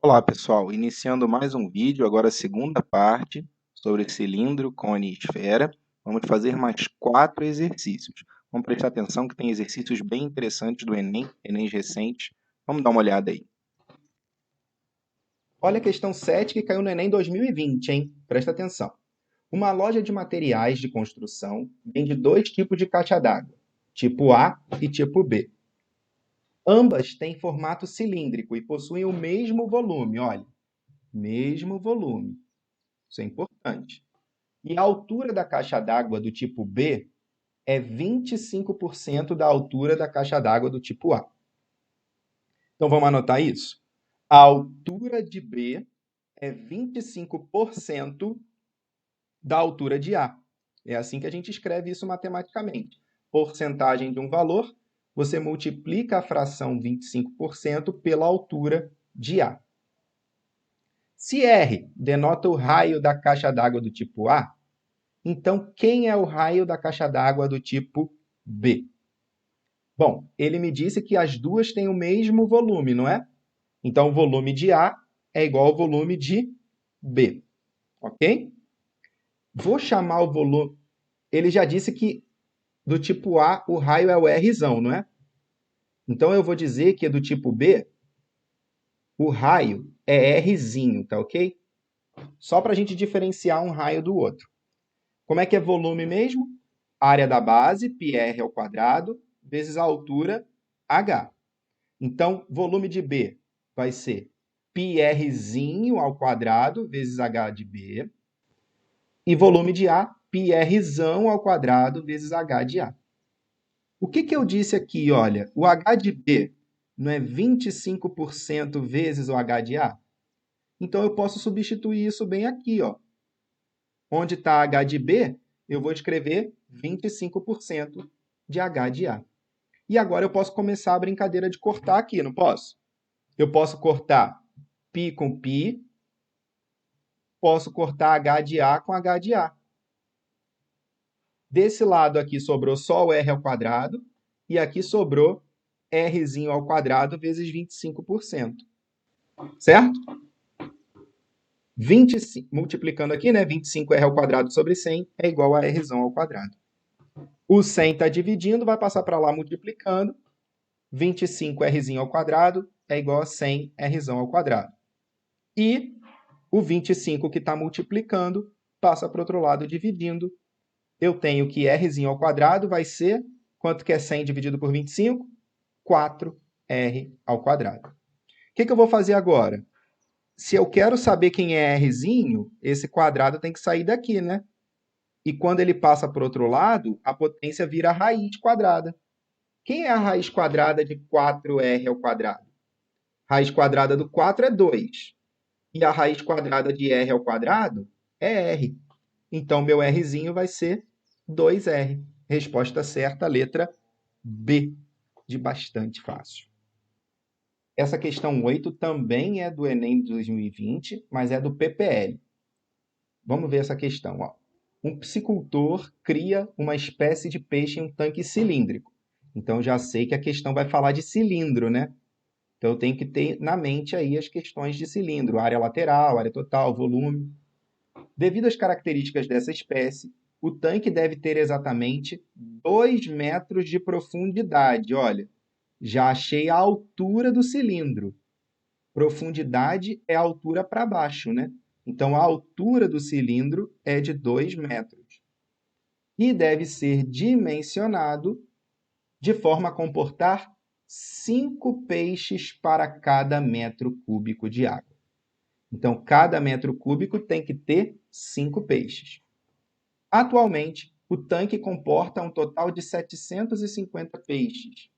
Olá pessoal, iniciando mais um vídeo, agora a segunda parte sobre cilindro, cone e esfera. Vamos fazer mais 4 exercícios. Vamos prestar atenção que tem exercícios bem interessantes do Enem, Enem recentes. Vamos dar uma olhada aí. Olha a questão 7 que caiu no Enem 2020, hein? Presta atenção. Uma loja de materiais de construção vende 2 tipos de caixa d'água, tipo A e tipo B. Ambas têm formato cilíndrico e possuem o mesmo volume, olha. Mesmo volume. Isso é importante. E a altura da caixa d'água do tipo B é 25% da altura da caixa d'água do tipo A. Então vamos anotar isso? A altura de B é 25% da altura de A. É assim que a gente escreve isso matematicamente. Porcentagem de um valor, você multiplica a fração 25% pela altura de A. Se R denota o raio da caixa d'água do tipo A, então quem é o raio da caixa d'água do tipo B? Bom, ele me disse que as duas têm o mesmo volume, não é? Então, o volume de A é igual ao volume de B, ok? Vou chamar o volume... Ele já disse que do tipo A o raio é o Rzão, não é? Então, eu vou dizer que do tipo B, o raio é Rzinho, tá ok? Só para a gente diferenciar um raio do outro. Como é que é volume mesmo? Área da base, πr ao quadrado, vezes a altura, h. Então, volume de B vai ser πrzinho ao quadrado vezes h de B. E volume de A, πrzão ao quadrado vezes h de A. O que eu disse aqui? Olha, o h de B não é 25% vezes o h de A? Então, eu posso substituir isso bem aqui, ó. Onde está h de B, eu vou escrever 25% de h de A. E agora eu posso começar a brincadeira de cortar aqui, não posso? Eu posso cortar π com π, posso cortar h de A com h de A. Desse lado aqui sobrou só o r ao quadrado, e aqui sobrou rzinho ao quadrado vezes 25%. Certo? 25, multiplicando aqui, né? 25r ao quadrado sobre 100 é igual a rzão ao quadrado. O 100 está dividindo, vai passar para lá multiplicando. 25rzinho ao quadrado é igual a 100rzão ao quadrado. E o 25 que está multiplicando passa para o outro lado dividindo. Eu tenho que rzinho ao quadrado vai ser, quanto que é 100 dividido por 25? 4r ao quadrado. O que eu vou fazer agora? Se eu quero saber quem é rzinho, esse quadrado tem que sair daqui, né? E quando ele passa para o outro lado, a potência vira raiz quadrada. Quem é a raiz quadrada de 4r ao quadrado? Raiz quadrada do 4 é 2. E a raiz quadrada de r ao quadrado é r. Então, meu rzinho vai ser 2r. Resposta certa, letra B, de bastante fácil. Essa questão 8 também é do Enem de 2020, mas é do PPL. Vamos ver essa questão. Ó. Um piscicultor cria uma espécie de peixe em um tanque cilíndrico. Então, já sei que a questão vai falar de cilindro, né? Então, eu tenho que ter na mente aí as questões de cilindro, área lateral, área total, volume. Devido às características dessa espécie, o tanque deve ter exatamente 2 metros de profundidade. Olha, já achei a altura do cilindro. Profundidade é a altura para baixo, né? Então, a altura do cilindro é de 2 metros. E deve ser dimensionado de forma a comportar 5 peixes para cada metro cúbico de água. Então, cada metro cúbico tem que ter 5 peixes. Atualmente, o tanque comporta um total de 750 peixes.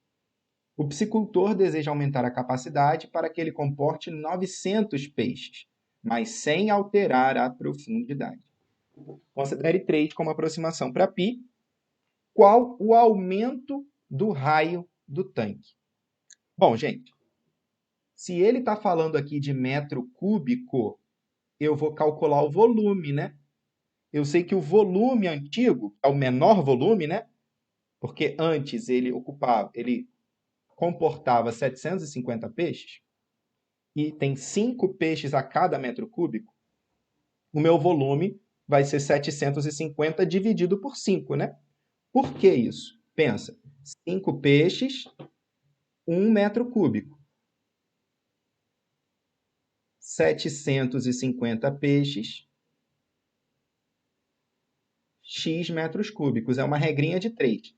O piscicultor deseja aumentar a capacidade para que ele comporte 900 peixes, mas sem alterar a profundidade. Considere 3 como aproximação para π. Qual o aumento do raio do tanque? Bom, gente, se ele está falando aqui de metro cúbico, eu vou calcular o volume, né? Eu sei que o volume antigo é o menor volume, né? Porque antes ele comportava 750 peixes. e tem 5 peixes a cada metro cúbico, o meu volume vai ser 750 dividido por 5, né? Por que isso? Pensa, 5 peixes, 1 metro cúbico. 750 peixes, x metros cúbicos. É uma regrinha de 3.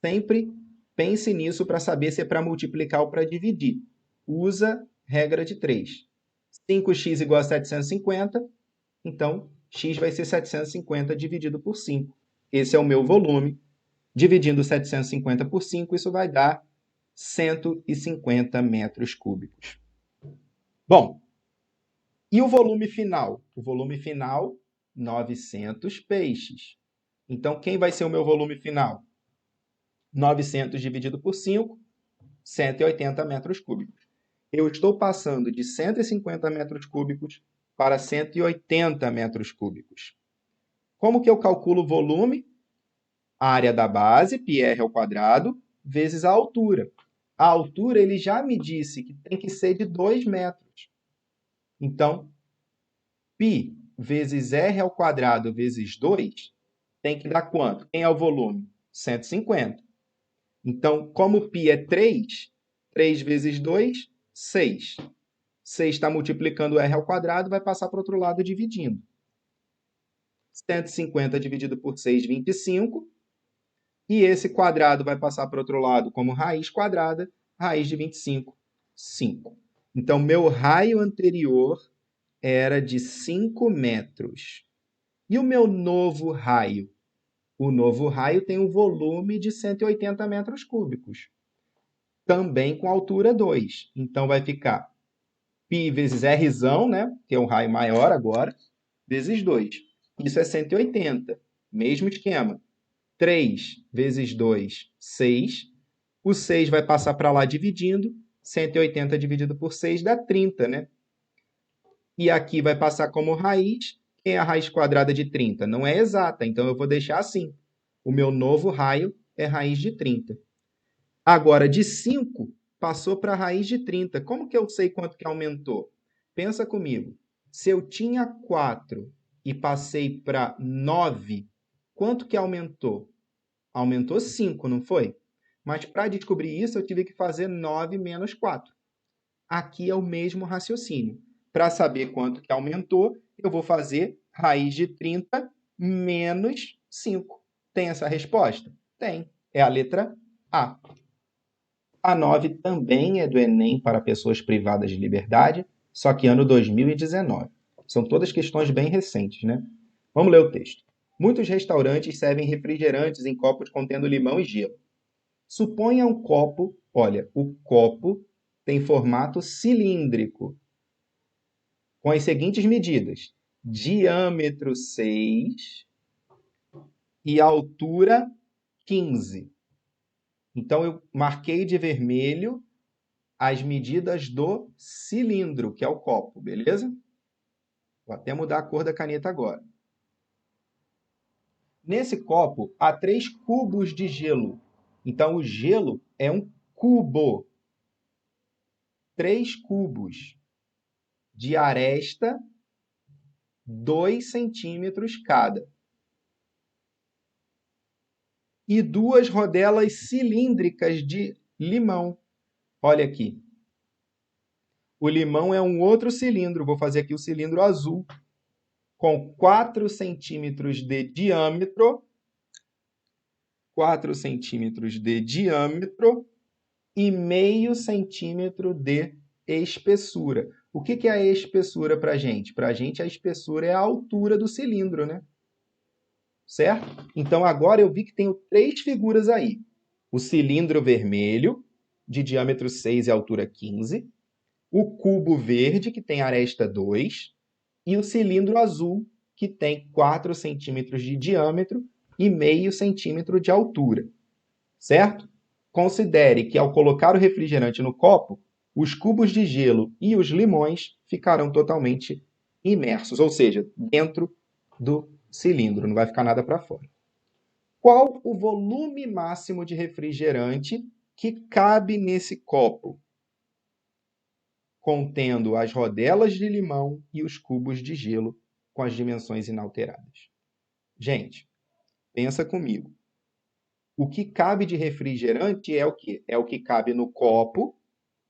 Sempre pense nisso para saber se é para multiplicar ou para dividir. Usa regra de 3. 5x igual a 750, então x vai ser 750 dividido por 5. Esse é o meu volume. Dividindo 750 por 5, isso vai dar 150 metros cúbicos. Bom, e o volume final? O volume final, 900 peixes. Então, quem vai ser o meu volume final? 900 dividido por 5, 180 metros cúbicos. Eu estou passando de 150 metros cúbicos para 180 metros cúbicos. Como que eu calculo o volume? A área da base, πr ao quadrado, vezes a altura. A altura, ele já me disse que tem que ser de 2 metros. Então, π vezes r ao quadrado vezes 2 tem que dar quanto? Quem é o volume? 150. Então, como π é 3, 3 vezes 2, 6. 6 está multiplicando r ao quadrado, vai passar para o outro lado dividindo. 150 dividido por 6, 25. E esse quadrado vai passar para o outro lado como raiz quadrada, raiz de 25, 5. Então, meu raio anterior era de 5 metros. E o meu novo raio? O novo raio tem um volume de 180 metros cúbicos. Também com altura 2. Então, vai ficar π vezes r, né? Que é um raio maior agora, vezes 2. Isso é 180. Mesmo esquema. 3 vezes 2, 6. O 6 vai passar para lá dividindo. 180 dividido por 6 dá 30, né? E aqui vai passar como raiz. Quem é a raiz quadrada de 30? Não é exata, então eu vou deixar assim. O meu novo raio é raiz de 30. Agora, de 5, passou para a raiz de 30. Como que eu sei quanto que aumentou? Pensa comigo. Se eu tinha 4 e passei para 9, quanto que aumentou? Aumentou 5, não foi? Mas para descobrir isso, eu tive que fazer 9 menos 4. Aqui é o mesmo raciocínio. Para saber quanto que aumentou, eu vou fazer raiz de 30 menos 5. Tem essa resposta? Tem. É a letra A. A 9 também é do Enem para pessoas privadas de liberdade, só que ano 2019. São todas questões bem recentes, né? Vamos ler o texto. Muitos restaurantes servem refrigerantes em copos contendo limão e gelo. Suponha um copo, olha, o copo tem formato cilíndrico, com as seguintes medidas: diâmetro 6 e altura 15. Então, eu marquei de vermelho as medidas do cilindro, que é o copo, beleza? Vou até mudar a cor da caneta agora. Nesse copo, há 3 cubos de gelo. Então, o gelo é um cubo. 3 cubos de aresta, 2 centímetros cada. E 2 rodelas cilíndricas de limão. Olha aqui. O limão é um outro cilindro. Vou fazer aqui o cilindro azul, com 4 centímetros de diâmetro. 4 centímetros de diâmetro e meio centímetro de espessura. O que é a espessura para a gente? Para a gente, a espessura é a altura do cilindro, né? Certo? Então, agora eu vi que tenho 3 figuras aí. O cilindro vermelho, de diâmetro 6 e altura 15. O cubo verde, que tem aresta 2. E o cilindro azul, que tem 4 centímetros de diâmetro e meio centímetro de altura. Certo? Considere que, ao colocar o refrigerante no copo, os cubos de gelo e os limões ficarão totalmente imersos, ou seja, dentro do cilindro, não vai ficar nada para fora. Qual o volume máximo de refrigerante que cabe nesse copo? contendo as rodelas de limão e os cubos de gelo com as dimensões inalteradas. Gente, pensa comigo. O que cabe de refrigerante é o quê? É o que cabe no copo,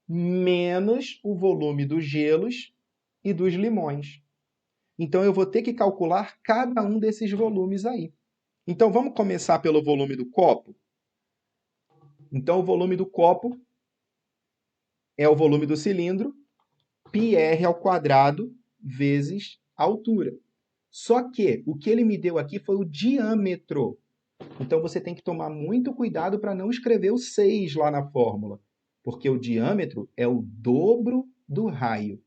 menos o volume dos gelos e dos limões. Então, eu vou ter que calcular cada um desses volumes aí. Então, vamos começar pelo volume do copo? Então, o volume do copo é o volume do cilindro, πr ao quadrado vezes a altura. Só que o que ele me deu aqui foi o diâmetro. Então, você tem que tomar muito cuidado para não escrever o 6 lá na fórmula, porque o diâmetro é o dobro do raio.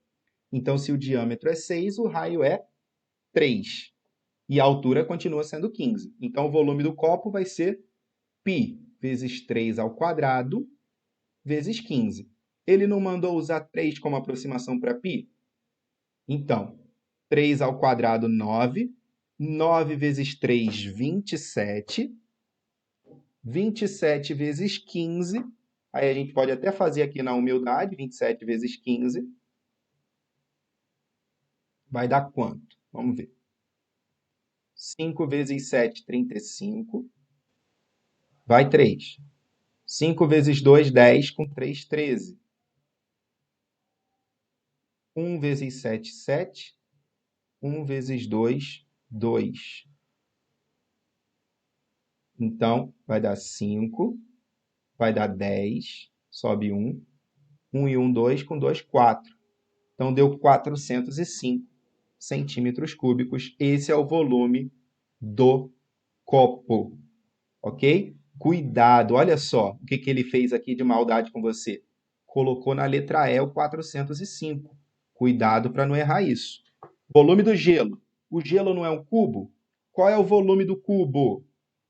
Então, se o diâmetro é 6, o raio é 3. E a altura continua sendo 15. Então, o volume do copo vai ser π vezes 3 ao quadrado vezes 15. Ele não mandou usar 3 como aproximação para π? Então, 3 ao quadrado, 9. 9 vezes 3, 27. 27 vezes 15. Aí a gente pode até fazer aqui na humildade. 27 vezes 15. Vai dar quanto? Vamos ver. 5 vezes 7, 35. Vai 3. 5 vezes 2, 10. Com 3, 13. 1 vezes 7, 7. 1 vezes 2, 2. Então, vai dar 5. Vai dar 10. Sobe 1. 1 e 1, 2. Com 2, 4. Então, deu 405 centímetros cúbicos. Esse é o volume do copo. Ok? Cuidado, olha só o que ele fez aqui de maldade com você. Colocou na letra E o 405. Cuidado para não errar isso. Volume do gelo. O gelo não é um cubo? Qual é o volume do cubo?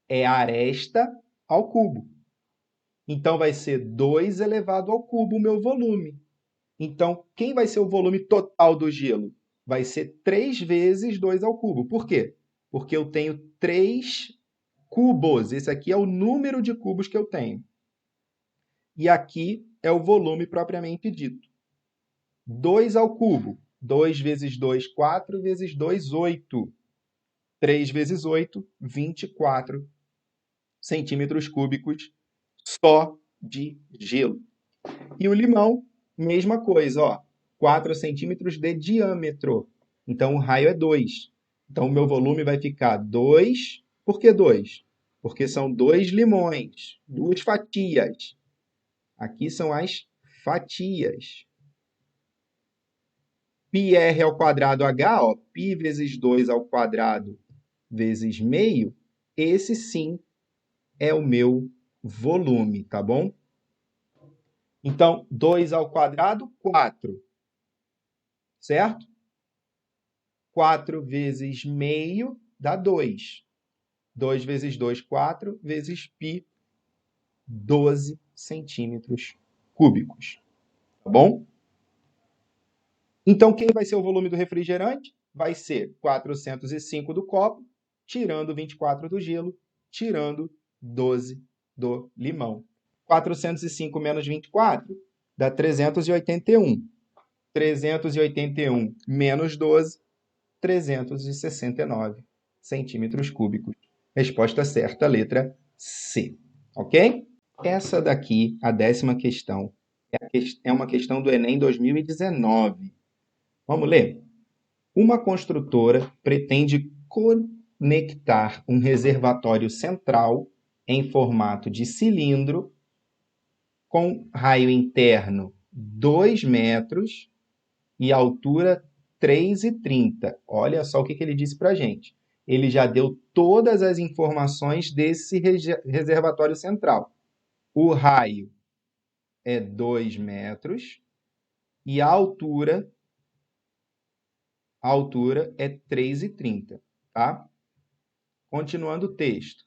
É a aresta ao cubo. Então, vai ser 2 elevado ao cubo o meu volume. Então, quem vai ser o volume total do gelo? Vai ser 3 vezes 2 ao cubo. Por quê? Porque eu tenho 3 cubos. Esse aqui é o número de cubos que eu tenho. E aqui é o volume propriamente dito. 2 ao cubo. 2 vezes 2, 4, vezes 2, 8. 3 vezes 8, 24 centímetros cúbicos só de gelo. E o limão, mesma coisa, ó, 4 centímetros de diâmetro. Então, o raio é 2. Então, o meu volume vai ficar 2. Por que 2? Porque são 2 limões, 2 fatias. Aqui são as fatias. πr ao quadrado h, ó, π vezes 2 ao quadrado vezes meio, esse sim é o meu volume, tá bom? Então, 2 ao quadrado, 4. Certo? 4 vezes meio dá 2. 2 vezes 2, 4, vezes π, 12 centímetros cúbicos. Tá bom? Então, quem vai ser o volume do refrigerante? Vai ser 405 do copo, tirando 24 do gelo, tirando 12 do limão. 405 menos 24 dá 381. 381 menos 12, 369 centímetros cúbicos. Resposta certa, letra C. Ok? Essa daqui, a 10ª questão, é uma questão do Enem 2019. Vamos ler? Uma construtora pretende conectar um reservatório central em formato de cilindro com raio interno 2 metros e altura 3,30. Olha só o que ele disse para a gente. Ele já deu todas as informações desse reservatório central. O raio é 2 metros e a altura é 3,30. Tá? Continuando o texto.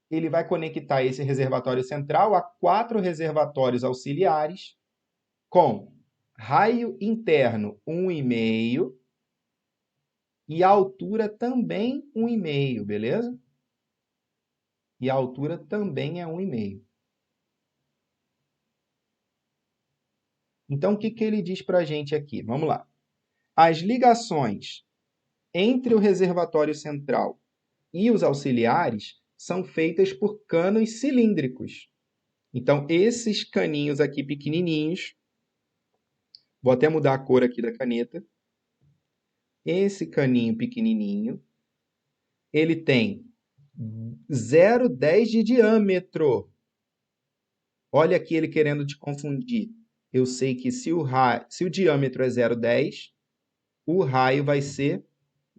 Ele vai conectar esse reservatório central a 4 reservatórios auxiliares com raio interno 1,5 e a altura também 1,5, beleza? E a altura também é 1,5. Então, o que ele diz para a gente aqui? Vamos lá. As ligações entre o reservatório central e os auxiliares são feitas por canos cilíndricos. Então, esses caninhos aqui pequenininhos, vou até mudar a cor aqui da caneta. Esse caninho pequenininho, ele tem 0,10 de diâmetro. Olha aqui ele querendo te confundir. Eu sei que se o diâmetro é 0,10, o raio vai ser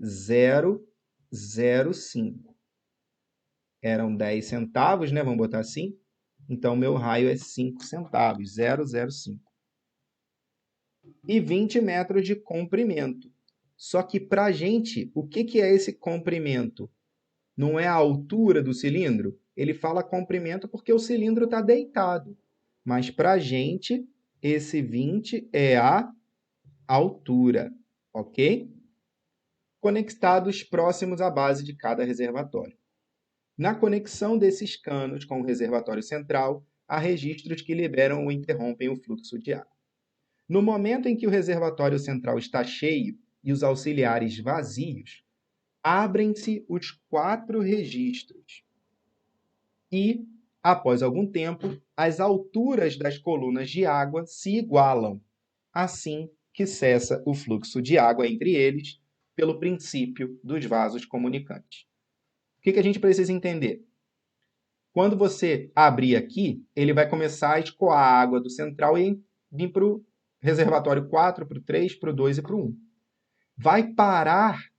0,05. Eram 10 centavos, né? Vamos botar assim. Então, meu raio é 5 centavos, 0,05. E 20 metros de comprimento. Só que para a gente, o que é esse comprimento? Não é a altura do cilindro? Ele fala comprimento porque o cilindro está deitado. Mas para a gente, esse 20 é a altura, ok? Conectados próximos à base de cada reservatório. Na conexão desses canos com o reservatório central, há registros que liberam ou interrompem o fluxo de água. No momento em que o reservatório central está cheio e os auxiliares vazios, abrem-se os 4 registros e, após algum tempo, as alturas das colunas de água se igualam, assim que cessa o fluxo de água entre eles pelo princípio dos vasos comunicantes. O que a gente precisa entender? Quando você abrir aqui, ele vai começar a escoar a água do central e vir para o reservatório 4, para o 3, para o 2 e para o 1. Vai parar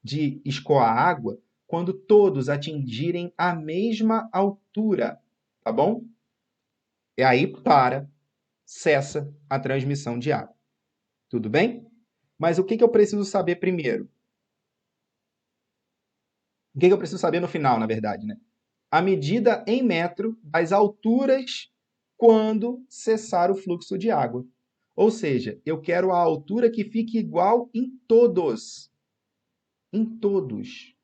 de escoar água quando todos atingirem a mesma altura, tá bom? E aí cessa a transmissão de água. Tudo bem? Mas o que eu preciso saber primeiro? O que eu preciso saber no final, na verdade, né? A medida em metro das alturas quando cessar o fluxo de água. Ou seja, eu quero a altura que fique igual em todos. Em todos.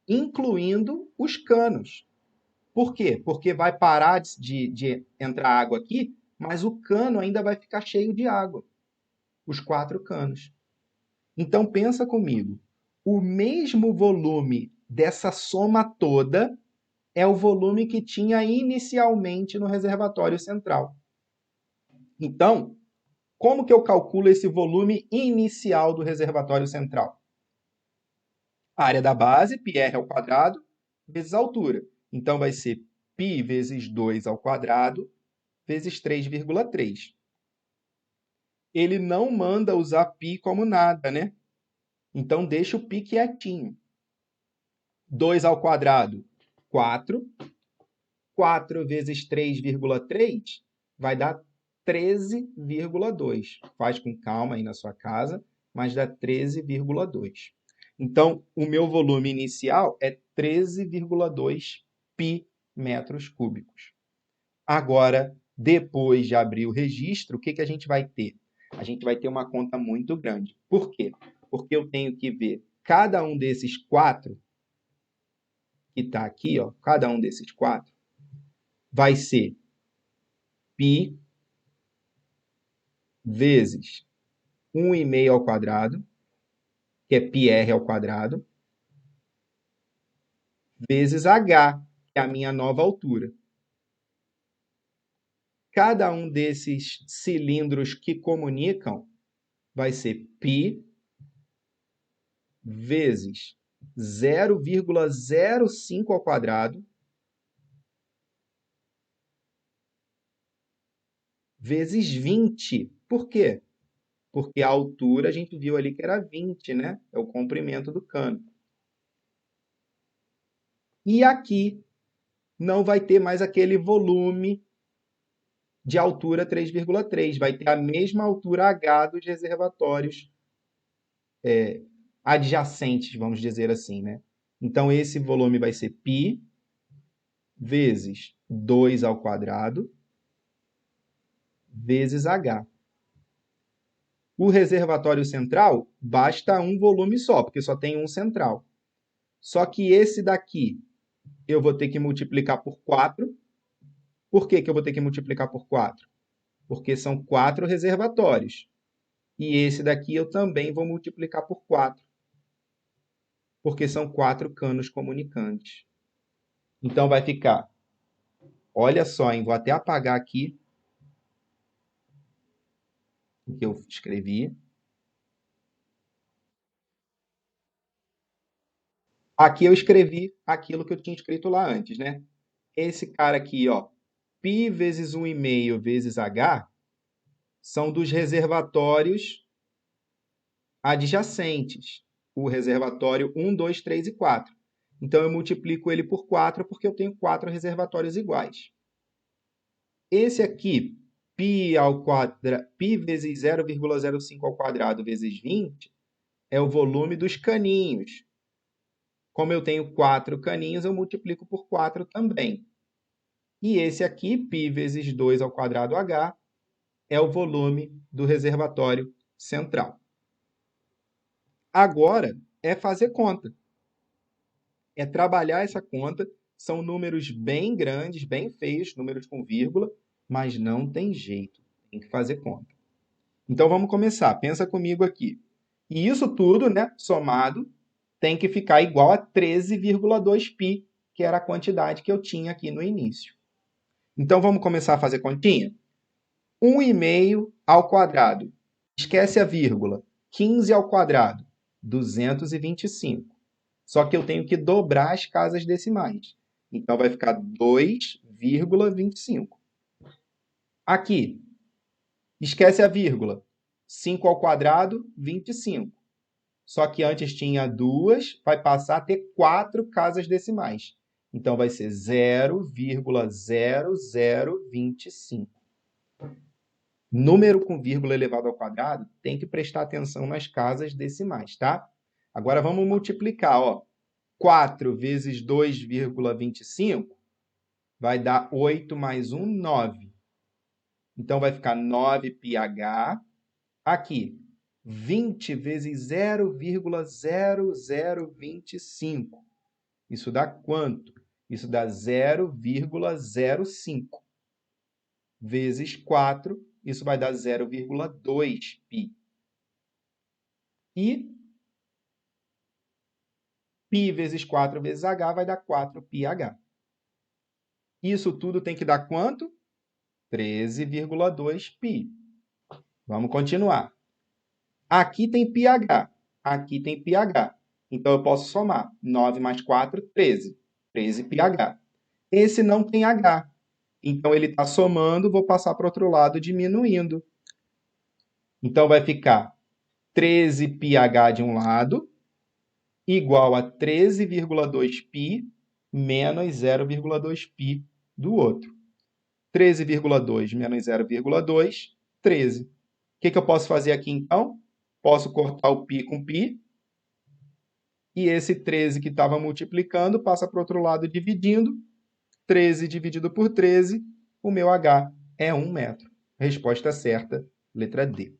Incluindo os canos. Por quê? Porque vai parar de entrar água aqui, mas o cano ainda vai ficar cheio de água. Os 4 canos. Então, pensa comigo. O mesmo volume dessa soma toda é o volume que tinha inicialmente no reservatório central. Então, como que eu calculo esse volume inicial do reservatório central? A área da base, πr ao quadrado, vezes a altura. Então, vai ser π vezes 2 ao quadrado, vezes 3,3. Ele não manda usar π como nada, né? Então, deixa o π quietinho. 2 ao quadrado, 4. 4 vezes 3,3 vai dar 13,2. Faz com calma aí na sua casa, mas dá 13,2. Então, o meu volume inicial é 13,2 π metros cúbicos. Agora, depois de abrir o registro, o que a gente vai ter? A gente vai ter uma conta muito grande. Por quê? Porque eu tenho que ver cada um desses 4, que está aqui, ó, cada um desses 4, vai ser π vezes 1,5 ao quadrado, que é πr ao quadrado, vezes h, que é a minha nova altura. Cada um desses cilindros que comunicam vai ser π vezes 0,05 ao quadrado vezes 20. Por quê? Porque a altura a gente viu ali que era 20, né? É o comprimento do cano. E aqui não vai ter mais aquele volume de altura 3,3. Vai ter a mesma altura H dos reservatórios adjacentes, vamos dizer assim, né? Então, esse volume vai ser π vezes 2 ao quadrado vezes H. O reservatório central basta um volume só, porque só tem um central. Só que esse daqui eu vou ter que multiplicar por 4. Por que eu vou ter que multiplicar por 4? porque são 4 reservatórios. E esse daqui eu também vou multiplicar por 4, porque são 4 canos comunicantes. Então, vai ficar, olha só, hein, vou até apagar aqui o que eu escrevi. Aqui eu escrevi aquilo que eu tinha escrito lá antes, né? Esse cara aqui, ó, π vezes 1,5 vezes h, são dos reservatórios adjacentes. O reservatório 1, 2, 3 e 4. Então, eu multiplico ele por 4 porque eu tenho 4 reservatórios iguais. Esse aqui, π vezes 0,05 ao quadrado vezes 20, é o volume dos caninhos. Como eu tenho 4 caninhos, eu multiplico por 4 também. E esse aqui, π vezes 2 ao quadrado h, é o volume do reservatório central. Agora é fazer conta. É trabalhar essa conta. São números bem grandes, bem feios, números com vírgula, mas não tem jeito. Tem que fazer conta. Então, vamos começar. Pensa comigo aqui. E isso tudo, né, somado, tem que ficar igual a 13,2π, que era a quantidade que eu tinha aqui no início. Então, vamos começar a fazer continha? 1,5 ao quadrado. Esquece a vírgula. 15 ao quadrado. 225. Só que eu tenho que dobrar as casas decimais. Então, vai ficar 2,25. Aqui, esquece a vírgula. 5 ao quadrado, 25. Só que antes tinha 2, vai passar a ter 4 casas decimais. Então, vai ser 0,0025. Número com vírgula elevado ao quadrado tem que prestar atenção nas casas decimais, tá? Agora, vamos multiplicar. Ó. 4 vezes 2,25 vai dar 8 mais 1, 9. Então, vai ficar 9πh. Aqui, 20 vezes 0,0025. Isso dá quanto? Isso dá 0,05. Vezes 4, isso vai dar 0,2π. E π vezes 4 vezes h vai dar 4πh. Isso tudo tem que dar quanto? 13,2π. Vamos continuar. Aqui tem πh, aqui tem πh. Então, eu posso somar. 9 mais 4, 13. 13πh. Esse não tem h. Então, ele está somando, vou passar para o outro lado, diminuindo. Então, vai ficar 13πh de um lado, igual a 13,2π menos 0,2π do outro. 13,2 menos 0,2, 13. O que eu posso fazer aqui, então? Posso cortar o π com π. E esse 13 que estava multiplicando passa para o outro lado dividindo. 13 dividido por 13, o meu H é 1 metro. Resposta certa, letra D.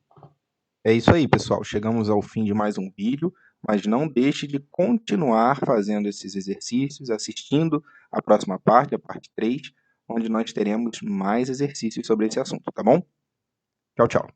É isso aí, pessoal. Chegamos ao fim de mais um vídeo, mas não deixe de continuar fazendo esses exercícios, assistindo a próxima parte, a parte 3, onde nós teremos mais exercícios sobre esse assunto, tá bom? Tchau, tchau.